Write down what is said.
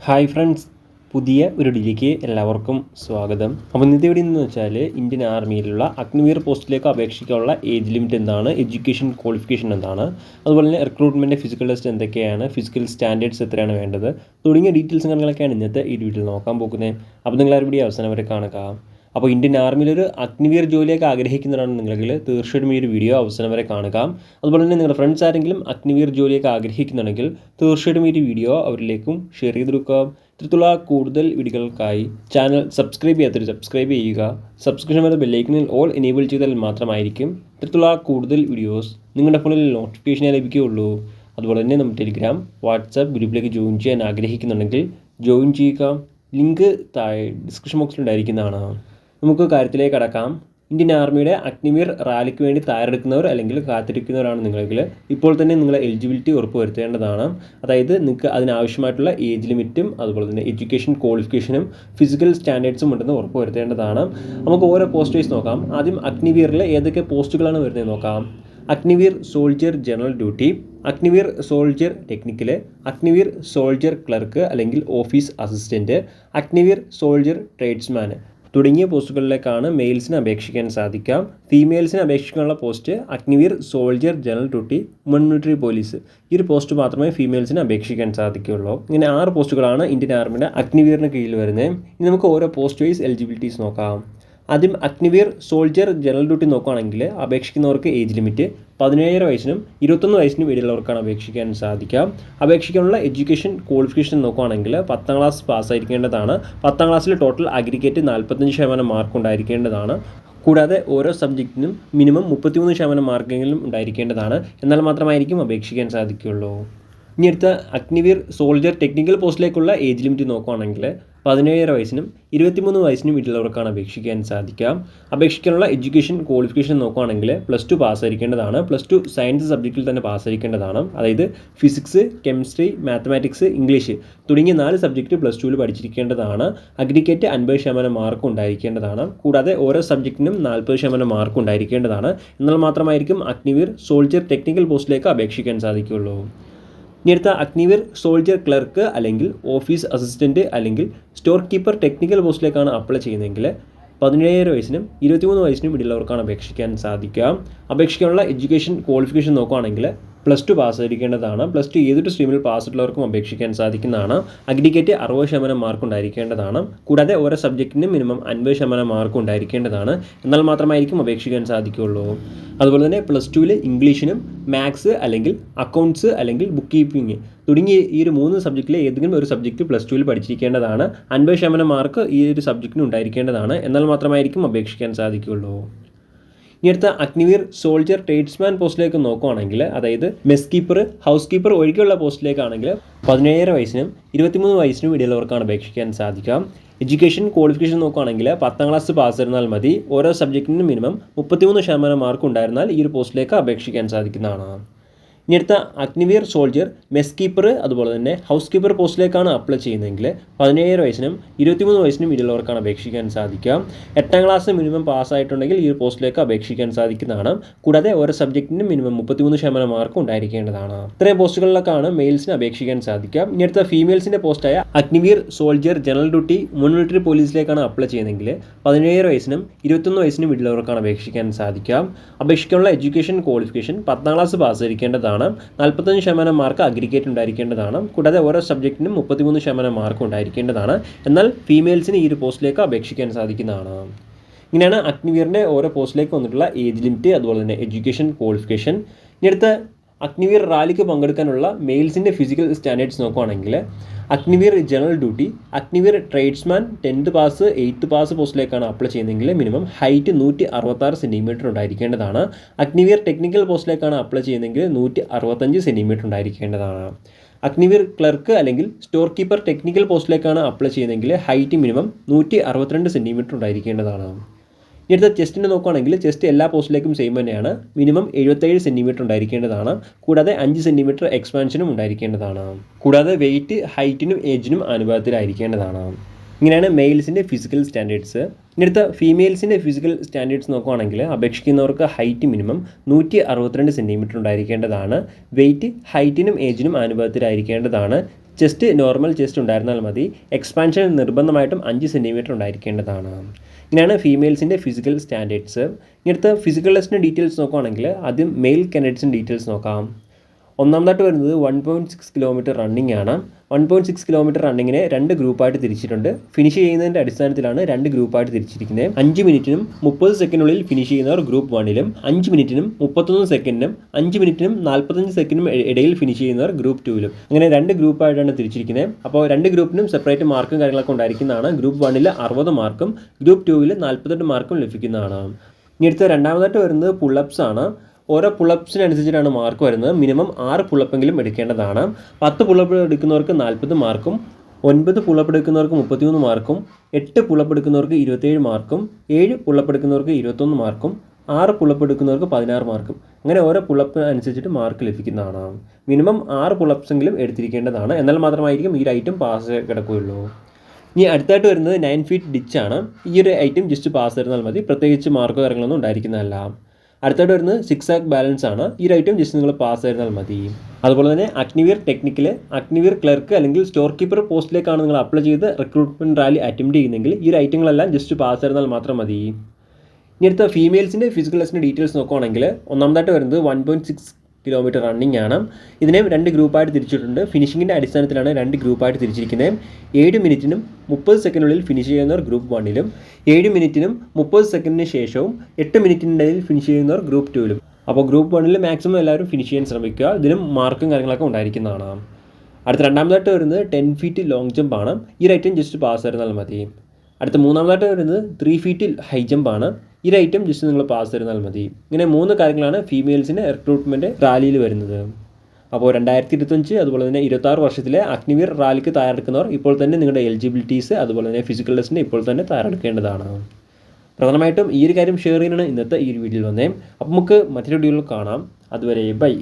Hi friends, പുതിയ ഒരു വീഡിയോയിലേക്ക് എല്ലാവർക്കും സ്വാഗതം. അപ്പോൾ ഇന്നത്തെ വീഡിയോ എന്ന് വെച്ചാൽ ഇന്ത്യൻ ആർമിയിലുള്ള അഗ്നിവീർ പോസ്റ്റിലേക്ക് അപേക്ഷിക്കാനുള്ള ഏജ് ലിമിറ്റ് എന്താണ്, എഡ്യൂക്കേഷൻ ക്വാളിഫിക്കേഷൻ എന്താണ്, അതുപോലെ തന്നെ റിക്രൂട്ട്മെൻറ്റ് ഫിസിക്കൽ ടെസ്റ്റ് എന്തൊക്കെയാണ്, ഫിസിക്കൽ സ്റ്റാൻഡേർഡ്സ് എത്രയാണ് വേണ്ടത് തുടങ്ങിയ ഡീറ്റെയിൽസും കാര്യങ്ങളൊക്കെയാണ് ഇന്നത്തെ ഈ വീഡിയോയിൽ നോക്കാൻ പോകുന്നത്. അപ്പോൾ നിങ്ങൾ ആ വീഡിയോ അവസാനം വരെ കാണുക. അപ്പോൾ ഇന്ത്യൻ ആർമിയിലൊരു അഗ്നിവീർ ജോലിയൊക്കെ ആഗ്രഹിക്കുന്നവരാണ് നിങ്ങളെങ്കിൽ തീർച്ചയായിട്ടും ഈ ഒരു വീഡിയോ അവസാനം വരെ കാണുക. അതുപോലെ തന്നെ നിങ്ങളുടെ ഫ്രണ്ട്സ് ആരെങ്കിലും അഗ്നിവീർ ജോലിയൊക്കെ ആഗ്രഹിക്കുന്നുണ്ടെങ്കിൽ തീർച്ചയായിട്ടും ഈ ഒരു വീഡിയോ അവരിലേക്കും ഷെയർ ചെയ്ത് കൊടുക്കുക. ഇത്തരത്തിലുള്ള കൂടുതൽ വീഡിയോകൾക്കായി ചാനൽ സബ്സ്ക്രൈബ് ചെയ്യാത്തവർ സബ്സ്ക്രൈബ് ചെയ്യുക. സബ്സ്ക്രിപ്ഷൻ വരെ ബെല്ലൈക്കനിൽ ഓൾ എനേബിൾ ചെയ്താൽ മാത്രമായിരിക്കും ഇത്തരത്തിലുള്ള കൂടുതൽ വീഡിയോസ് നിങ്ങളുടെ ഫോണിൽ നോട്ടിഫിക്കേഷനായി ലഭിക്കുകയുള്ളൂ. അതുപോലെ തന്നെ നമ്മുടെ ടെലിഗ്രാം, വാട്സാപ്പ് ഗ്രൂപ്പിലേക്ക് ജോയിൻ ചെയ്യാൻ ആഗ്രഹിക്കുന്നുണ്ടെങ്കിൽ ജോയിൻ ചെയ്യുക. ലിങ്ക് താഴെ ഡിസ്ക്രിപ്ഷൻ ബോക്സിൽ ഉണ്ടായിരിക്കുന്നതാണ്. നമുക്ക് കാര്യത്തിലേക്ക് കടക്കാം. ഇന്ത്യൻ ആർമിയുടെ അഗ്നിവീർ റാലിക്ക് വേണ്ടി തയ്യാറെടുക്കുന്നവർ അല്ലെങ്കിൽ കാത്തിരിക്കുന്നവരാണ് നിങ്ങളെങ്കിൽ ഇപ്പോൾ തന്നെ നിങ്ങളെ എലിജിബിലിറ്റി ഉറപ്പുവരുത്തേണ്ടതാണ്. അതായത് നിങ്ങൾക്ക് അതിനാവശ്യമായിട്ടുള്ള ഏജ് ലിമിറ്റും അതുപോലെ തന്നെ എഡ്യൂക്കേഷൻ ക്വാളിഫിക്കേഷനും ഫിസിക്കൽ സ്റ്റാൻഡേർഡ്സും ഉണ്ടെന്ന് ഉറപ്പുവരുത്തേണ്ടതാണ്. നമുക്ക് ഓരോ പോസ്റ്റ് വൈസ് നോക്കാം. ആദ്യം അഗ്നിവീറിൽ ഏതൊക്കെ പോസ്റ്റുകളാണ് വരുന്നത് നോക്കാം. Agniveer soldier general duty, Agniveer soldier technical, Agniveer soldier clerk അല്ലെങ്കിൽ office assistant, Agniveer soldier tradesman തുടങ്ങിയ പോസ്റ്റുകളിലേക്കാണ് മെയിൽസിന് അപേക്ഷിക്കാൻ സാധിക്കാം. ഫീമെയിൽസിന് അപേക്ഷിക്കാനുള്ള post Agniveer soldier general duty, woman military police. ഈ ഒരു പോസ്റ്റ് മാത്രമേ ഫീമെയിൽസിന് അപേക്ഷിക്കാൻ സാധിക്കുകയുള്ളൂ. ഇങ്ങനെ 6 പോസ്റ്റുകളാണ് ഇന്ത്യൻ ആർമിയുടെ അഗ്നിവീറിന് കീഴിൽ വരുന്നത്. ഇനി നമുക്ക് ഓരോ പോസ്റ്റ് വൈസ് എലിജിബിലിറ്റീസ് നോക്കാം. ആദ്യം അഗ്നിവീർ സോൾജിയർ ജനറൽ ഡ്യൂട്ടി നോക്കുകയാണെങ്കിൽ അപേക്ഷിക്കുന്നവർക്ക് ഏജ് ലിമിറ്റ് 17 വയസ്സിനും 21 വയസ്സിനും ഇടയിലുള്ളവർക്കാണ് അപേക്ഷിക്കാൻ സാധിക്കാം. അപേക്ഷിക്കാനുള്ള എഡ്യൂക്കേഷൻ ക്വാളിഫിക്കേഷൻ നോക്കുകയാണെങ്കിൽ 10ാം ക്ലാസ് പാസ്സായിരിക്കേണ്ടതാണ്. 10ാം ക്ലാസ്സിൽ ടോട്ടൽ അഗ്രിഗേറ്റ് 45% മാർക്ക് ഉണ്ടായിരിക്കേണ്ടതാണ്. കൂടാതെ ഓരോ സബ്ജക്റ്റിനും മിനിമം 33% മാർക്കെങ്കിലും ഉണ്ടായിരിക്കേണ്ടതാണ്. എന്നാൽ മാത്രമായിരിക്കും അപേക്ഷിക്കാൻ സാധിക്കുകയുള്ളൂ. ഇനി അടുത്ത അഗ്നിവീർ സോൾജിയർ ടെക്നിക്കൽ പോസ്റ്റിലേക്കുള്ള ഏജ് ലിമിറ്റ് നോക്കുകയാണെങ്കിൽ 17 വയസ്സിനും 23 വയസ്സിനും ഇടയിലുള്ളവർക്കാണ് അപേക്ഷിക്കാൻ സാധിക്കാം. അപേക്ഷിക്കാനുള്ള എഡ്യൂക്കേഷൻ ക്വാളിഫിക്കേഷൻ നോക്കുകയാണെങ്കിൽ +2 പാസ്സായിരിക്കേണ്ടതാണ്. +2 സയൻസ് സബ്ജക്റ്റിൽ തന്നെ പാസ്സായിരിക്കേണ്ടതാണ്. അതായത് ഫിസിക്സ്, കെമിസ്ട്രി, മാത്തമാറ്റിക്സ്, ഇംഗ്ലീഷ് തുടങ്ങിയ 4 സബ്ജക്റ്റ് +2 പഠിച്ചിരിക്കേണ്ടതാണ്. അഗ്രിഗേറ്റ് 50% മാർക്ക് ഉണ്ടായിരിക്കേണ്ടതാണ്. കൂടാതെ ഓരോ സബ്ജക്റ്റിനും 40% മാർക്ക് ഉണ്ടായിരിക്കേണ്ടതാണ്. എന്നാൽ മാത്രമായിരിക്കും അഗ്നിവീർ സോൾജിയർ ടെക്നിക്കൽ പോസ്റ്റിലേക്ക് അപേക്ഷിക്കാൻ സാധിക്കുകയുള്ളൂ. ഇനി അടുത്ത അഗ്നിവീർ സോൾജിയർ ക്ലർക്ക് അല്ലെങ്കിൽ ഓഫീസ് അസിസ്റ്റൻറ്റ് അല്ലെങ്കിൽ സ്റ്റോർ കീപ്പർ ടെക്നിക്കൽ പോസ്റ്റിലേക്കാണ് അപ്ലൈ ചെയ്യുന്നതെങ്കിൽ 17 വയസ്സിനും 23 വയസ്സിനും ഇടയിലുള്ളവർക്കാണ് അപേക്ഷിക്കാൻ സാധിക്കുക. അപേക്ഷിക്കാനുള്ള എഡ്യൂക്കേഷൻ ക്വാളിഫിക്കേഷൻ നോക്കുകയാണെങ്കിൽ +2 പാസ്സായിരിക്കേണ്ടതാണ്. +2 ഏതൊരു സ്ട്രീമിൽ പാസ്സുള്ളവർക്കും അപേക്ഷിക്കാൻ സാധിക്കുന്നതാണ്. അഗ്രിഗേറ്റ് 60% മാർക്ക് ഉണ്ടായിരിക്കേണ്ടതാണ്. കൂടാതെ ഓരോ സബ്ജക്റ്റിനും മിനിമം 50% മാർക്ക് ഉണ്ടായിരിക്കേണ്ടതാണ്. എന്നാൽ മാത്രമായിരിക്കും അപേക്ഷിക്കാൻ സാധിക്കുകയുള്ളൂ. അതുപോലെ തന്നെ +2 ഇംഗ്ലീഷിനും മാത്സ് അല്ലെങ്കിൽ അക്കൗണ്ട്സ് അല്ലെങ്കിൽ ബുക്ക് കീപ്പിംഗ് തുടങ്ങിയ ഈ ഒരു 3 സബ്ജക്റ്റിലെ ഏതെങ്കിലും ഒരു സബ്ജക്റ്റ് +2 പഠിച്ചിരിക്കേണ്ടതാണ്. 50% മാർക്ക് ഈ ഒരു സബ്ജക്റ്റിന് ഉണ്ടായിരിക്കേണ്ടതാണ്. എന്നാൽ മാത്രമായിരിക്കും അപേക്ഷിക്കാൻ സാധിക്കുകയുള്ളൂ. ഇനി അടുത്ത അഗ്നിവീർ സോൾജിയർ ട്രേഡ്സ്മാൻ പോസ്റ്റിലേക്ക് നോക്കുകയാണെങ്കിൽ അതായത് മെസ് കീപ്പർ, ഹൗസ് കീപ്പർ ഒഴികെയുള്ള പോസ്റ്റിലേക്കാണെങ്കിൽ 17 വയസ്സിനും 23 വയസ്സിനും ഇടയിലുള്ളവർക്കാണ് അപേക്ഷിക്കാൻ സാധിക്കാം. എഡ്യൂക്കേഷൻ ക്വാളിഫിക്കേഷൻ നോക്കുകയാണെങ്കിൽ 10ാം ക്ലാസ് പാസ്സായിരുന്നാൽ മതി. ഓരോ സബ്ജക്റ്റിനും മിനിമം 33% മാർക്ക് ഉണ്ടായിരുന്നാൽ ഈ ഒരു പോസ്റ്റിലേക്ക് അപേക്ഷിക്കാൻ സാധിക്കുന്നതാണ്. ഇനി അടുത്ത അഗ്നിവീർ സോൾജിയർ മെസ് കീപ്പർ അതുപോലെ തന്നെ ഹൗസ് കീപ്പർ പോസ്റ്റിലേക്കാണ് അപ്ലൈ ചെയ്യുന്നതെങ്കിൽ 17 വയസ്സിനും 23 വയസ്സിനും ഇടയിലുള്ളവർക്കാണ് അപേക്ഷിക്കാൻ സാധിക്കുക. 8ാം ക്ലാസ് മിനിമം പാസ്സായിട്ടുണ്ടെങ്കിൽ ഈ ഒരു പോസ്റ്റിലേക്ക് അപേക്ഷിക്കാൻ സാധിക്കുന്നതാണ്. കൂടാതെ ഓരോ സബ്ജക്റ്റിനും മിനിമം 33% മാർക്ക് ഉണ്ടായിരിക്കേണ്ടതാണ്. ഇത്രയും പോസ്റ്റുകളിലേക്കാണ് മെയിൽസിന് അപേക്ഷിക്കാൻ സാധിക്കുക. ഇനി അടുത്ത ഫീമെയിൽസിൻ്റെ പോസ്റ്റായ Agniveer soldier general duty, woman military പോലീസിലേക്കാണ് അപ്ലൈ ചെയ്യുന്നതെങ്കിൽ 17 വയസ്സിനും 21 വയസ്സിനും ഇടയിലുള്ളവർക്കാണ് അപേക്ഷിക്കാൻ സാധിക്കുക. അപേക്ഷിക്കാനുള്ള എഡ്യൂക്കേഷൻ ക്വാളിഫിക്കേഷൻ 10ാം ക്ലാസ് പാസ്സായിരിക്കേണ്ടതാണ്. 45% മാർക്ക് അഗ്രിഗേറ്റ് ഉണ്ടായിരിക്കേണ്ടതാണ്. കൂടാതെ ഓരോ സബ്ജക്റ്റിനും 33% മാർക്ക് ഉണ്ടായിരിക്കേണ്ടതാണ്. എന്നാൽ ഫീമെയിൽസിന് ഈ ഒരു പോസ്റ്റിലേക്ക് അപേക്ഷിക്കാൻ സാധിക്കുന്നതാണ്. ഇങ്ങനെയാണ് അഗ്നിവീറിൻ്റെ ഓരോ പോസ്റ്റിലേക്ക് വന്നിട്ടുള്ള ഏജ് ലിമിറ്റ് അതുപോലെ തന്നെ എഡ്യൂക്കേഷൻ ക്വാളിഫിക്കേഷൻ. ഇനി അടുത്ത അഗ്നിവീർ റാലിക്ക് പങ്കെടുക്കാനുള്ള മെയിൽസിൻ്റെ ഫിസിക്കൽ സ്റ്റാൻഡേർഡ്സ് നോക്കുകയാണെങ്കിൽ Agniveer general duty, Agniveer tradesman 10th pass 8th pass പോസ്റ്റിലേക്കാണ് അപ്ലൈ ചെയ്യുന്നതെങ്കിൽ മിനിമം ഹൈറ്റ് 166 സെൻറ്റിമീറ്റർ ഉണ്ടായിരിക്കേണ്ടതാണ്. അഗ്നിവീർ ടെക്നിക്കൽ പോസ്റ്റിലേക്കാണ് അപ്ലൈ ചെയ്യുന്നതെങ്കിൽ 165 സെൻറ്റിമീറ്റർ ഉണ്ടായിരിക്കേണ്ടതാണ്. അഗ്നിവീർ ക്ലർക്ക് അല്ലെങ്കിൽ സ്റ്റോർ കീപ്പർ ടെക്നിക്കൽ പോസ്റ്റിലേക്കാണ് അപ്ലൈ ചെയ്യുന്നതെങ്കിൽ ഹൈറ്റ് മിനിമം 162 സെൻറ്റിമീറ്റർ ഉണ്ടായിരിക്കേണ്ടതാണ്. ഇനി അടുത്ത ചെസ്റ്റിന് നോക്കുകയാണെങ്കിൽ ചെസ്റ്റ് എല്ലാ പോസ്റ്റിലേക്കും സെയിം തന്നെയാണ്. മിനിമം 77 സെൻറ്റിമീറ്റർ ഉണ്ടായിരിക്കേണ്ടതാണ്. കൂടാതെ 5 സെൻറ്റിമീറ്റർ എക്സ്പാൻഷനും ഉണ്ടായിരിക്കേണ്ടതാണ്. കൂടാതെ വെയിറ്റ് ഹൈറ്റിനും ഏജിനും അനുപാതത്തിലായിരിക്കേണ്ടതാണ്. ഇങ്ങനെയാണ് മെയിൽസിൻ്റെ ഫിസിക്കൽ സ്റ്റാൻഡേർഡ്സ്. ഇനി അടുത്ത ഫീമെയിൽസിൻ്റെ ഫിസിക്കൽ സ്റ്റാൻഡേർഡ്സ് നോക്കുകയാണെങ്കിൽ അപേക്ഷിക്കുന്നവർക്ക് ഹൈറ്റ് മിനിമം 162 സെൻറ്റിമീറ്റർ ഉണ്ടായിരിക്കേണ്ടതാണ്. വെയിറ്റ് ഹൈറ്റിനും ഏജിനും അനുപാതത്തിലായിരിക്കേണ്ടതാണ്. ചെസ്റ്റ് നോർമൽ ചെസ്റ്റ് ഉണ്ടായിരുന്നാൽ മതി. എക്സ്പാൻഷൻ നിർബന്ധമായിട്ടും 5 സെൻറ്റിമീറ്റർ ഉണ്ടായിരിക്കേണ്ടതാണ്. ഇങ്ങനെയാണ് ഫീമെയിൽസിൻ്റെ ഫിസിക്കൽ സ്റ്റാൻഡേർഡ്സ്. ഇങ്ങനത്തെ ഫിസിക്കൽ ടെസ്റ്റിൻ്റെ ഡീറ്റെയിൽസ് നോക്കുകയാണെങ്കിൽ ആദ്യം മെയിൽ കാൻഡിഡേറ്റ്സിൻ്റെ ഡീറ്റെയിൽസ് നോക്കാം. ഒന്നാമതായിട്ട് വരുന്നത് 1.6 കിലോമീറ്റർ റണ്ണിംഗ് ആണ്. 1.6 കിലോമീറ്റർ റണ്ണിങ്ങിനെ 2 ഗ്രൂപ്പായിട്ട് തിരിച്ചിട്ടുണ്ട്. ഫിനിഷ് ചെയ്യുന്നതിൻ്റെ അടിസ്ഥാനത്തിലാണ് 2 ഗ്രൂപ്പായിട്ട് തിരിച്ചിരിക്കുന്നത്. 5 മിനിറ്റിനും 30 സെക്കൻഡിനുള്ളിൽ ഫിനിഷ് ചെയ്യുന്നവർ ഗ്രൂപ്പ് 1ലും, 5 മിനിറ്റിനും 31 സെക്കൻഡിനും 5 മിനിറ്റിനും 45 സെക്കൻഡിനും ഇടയിൽ ഫിനിഷ് ചെയ്യുന്നവർ ഗ്രൂപ്പ് 2ലും. അങ്ങനെ 2 ഗ്രൂപ്പായിട്ടാണ് തിരിച്ചിരിക്കുന്നത്. അപ്പോൾ 2 ഗ്രൂപ്പിനും സെപ്പറേറ്റ് മാർക്കും കാര്യങ്ങളൊക്കെ ഉണ്ടായിരിക്കുന്നതാണ്. ഗ്രൂപ്പ് 1ൽ 60 മാർക്കും ഗ്രൂപ്പ് 2ൽ 48 മാർക്കും ലഭിക്കുന്നതാണ്. ഇനി അടുത്ത രണ്ടാമതായിട്ട് വരുന്നത് പുള്ളപ്സ് ആണ്. ഓരോ പുള്ളപ്സിനനുസരിച്ചിട്ടാണ് മാർക്ക് വരുന്നത്. മിനിമം 6 പുള്ളപ്പെങ്കിലും എടുക്കേണ്ടതാണ്. 10 പുള്ളപ്പ് എടുക്കുന്നവർക്ക് 40 മാർക്കും, 9 പുള്ളപ്പ് എടുക്കുന്നവർക്ക് 33 മാർക്കും, 8 പുള്ളപ്പ് എടുക്കുന്നവർക്ക് 27 മാർക്കും, 7 പുള്ളപ്പ് എടുക്കുന്നവർക്ക് 21 മാർക്കും, 6 പുള്ളപ്പ് എടുക്കുന്നവർക്ക് 16 മാർക്കും. അങ്ങനെ ഓരോ പുള്ളപ്പിന് അനുസരിച്ചിട്ട് മാർക്ക് ലഭിക്കുന്നതാണ്. മിനിമം 6 പുള്ളപ്സെങ്കിലും എടുത്തിരിക്കേണ്ടതാണ്. എന്നാൽ മാത്രമായിരിക്കും ഈ ഒരു ഐറ്റം പാസ് കിടക്കുകയുള്ളൂ. ഇനി അടുത്തായിട്ട് വരുന്നത് 9 ഫീറ്റ് ഡിച്ചാണ്. ഈ ഒരു ഐറ്റം ജസ്റ്റ് പാസ് തരുന്നാൽ മതി. പ്രത്യേകിച്ച് മാർക്കോ കാര്യങ്ങളൊന്നും ഉണ്ടായിരിക്കുന്നതല്ല. അടുത്തായിട്ട് വരുന്നത് 6 ആക്ക് ബാലൻസ് ആണ്. ഈ ഒരു ഐറ്റം ജസ്റ്റ് നിങ്ങൾ പാസ് തരുന്നാൽ മതി. അതുപോലെ തന്നെ അഗ്നിവീർ ടെക്നിക്കൽ, അഗ്നിവീർ ക്ലർക്ക് അല്ലെങ്കിൽ സ്റ്റോർ കീപ്പർ പോസ്റ്റിലേക്കാണ് നിങ്ങൾ അപ്ലൈ ചെയ്ത് റിക്രൂട്ട്മെൻറ്റ് റാലി അറ്റംപ്റ്റ് ചെയ്യുന്നെങ്കിൽ ഈ ഒരു ഐറ്റങ്ങളെല്ലാം ജസ്റ്റ് പാസ് തരുന്നാൽ മാത്രം മതി. ഇനി അടുത്ത ഫീമെയിൽസിൻ്റെ ഫിസിക്കൽ ടെസ്റ്റിൻ്റെ ഡീറ്റെയിൽസ് നോക്കുകയാണെങ്കിൽ ഒന്നാമതായിട്ട് വരുന്നത് 1.6 കിലോമീറ്റർ റണ്ണിംഗ് ആണ്. ഇതിനെ 2 ഗ്രൂപ്പായിട്ട് തിരിച്ചിട്ടുണ്ട്. ഫിനിഷിങ്ങിൻ്റെ അടിസ്ഥാനത്തിലാണ് 2 ഗ്രൂപ്പായിട്ട് തിരിച്ചിരിക്കുന്നത്. 7 മിനിറ്റിനും 30 സെക്കൻഡിനുള്ളിൽ ഫിനിഷ് ചെയ്യുന്നവർ ഗ്രൂപ്പ് 1ലും, 7 മിനിറ്റിനും 30 സെക്കൻഡിന് ശേഷവും 8 മിനിറ്റിനിടയിൽ ഫിനിഷ് ചെയ്യുന്നവർ ഗ്രൂപ്പ് 2ലും. അപ്പോൾ ഗ്രൂപ്പ് 1ൽ മാക്സിമം എല്ലാവരും ഫിനിഷ് ചെയ്യാൻ ശ്രമിക്കുക. ഇതിനും മാർക്കും കാര്യങ്ങളൊക്കെ ഉണ്ടായിരിക്കുന്നതാണ്. അടുത്ത രണ്ടാമതായിട്ട് വരുന്നത് 10 ഫീറ്റ് ലോങ് ജമ്പ് ആണ്. ഈ ഒരു ഐറ്റം ജസ്റ്റ് പാസ് തരുന്നാൽ മതി. അടുത്ത മൂന്നാമതായിട്ട് വരുന്നത് 3 ഫീറ്റ് ഹൈ ജമ്പ് ആണ്. ഈ ഒരു ഐറ്റം ജസ്റ്റ് നിങ്ങൾ പാസ് തരുന്നാൽ മതി. ഇങ്ങനെ 3 കാര്യങ്ങളാണ് ഫീമെയിൽസിൻ്റെ റിക്രൂട്ട്മെൻറ്റ് റാലിയിൽ വരുന്നത്. അപ്പോൾ 2025 അതുപോലെ തന്നെ 26 വർഷത്തിലെ അഗ്നിവീർ റാലിക്ക് തയ്യാറെടുക്കുന്നവർ ഇപ്പോൾ തന്നെ നിങ്ങളുടെ എലിജിബിലിറ്റീസ് അതുപോലെ തന്നെ ഫിസിക്കൽ ടെസ്റ്റിന് ഇപ്പോൾ തന്നെ തയ്യാറെടുക്കേണ്ടതാണ്. പ്രധാനമായിട്ടും ഈ ഒരു കാര്യം ഷെയർ ചെയ്യാനാണ് ഇന്നത്തെ ഈ ഒരു വീഡിയോയിൽ വന്നേ. അപ്പോൾ നമുക്ക് മറ്റൊരു വീഡിയോയിൽ കാണാം. അതുവരെ ബൈ.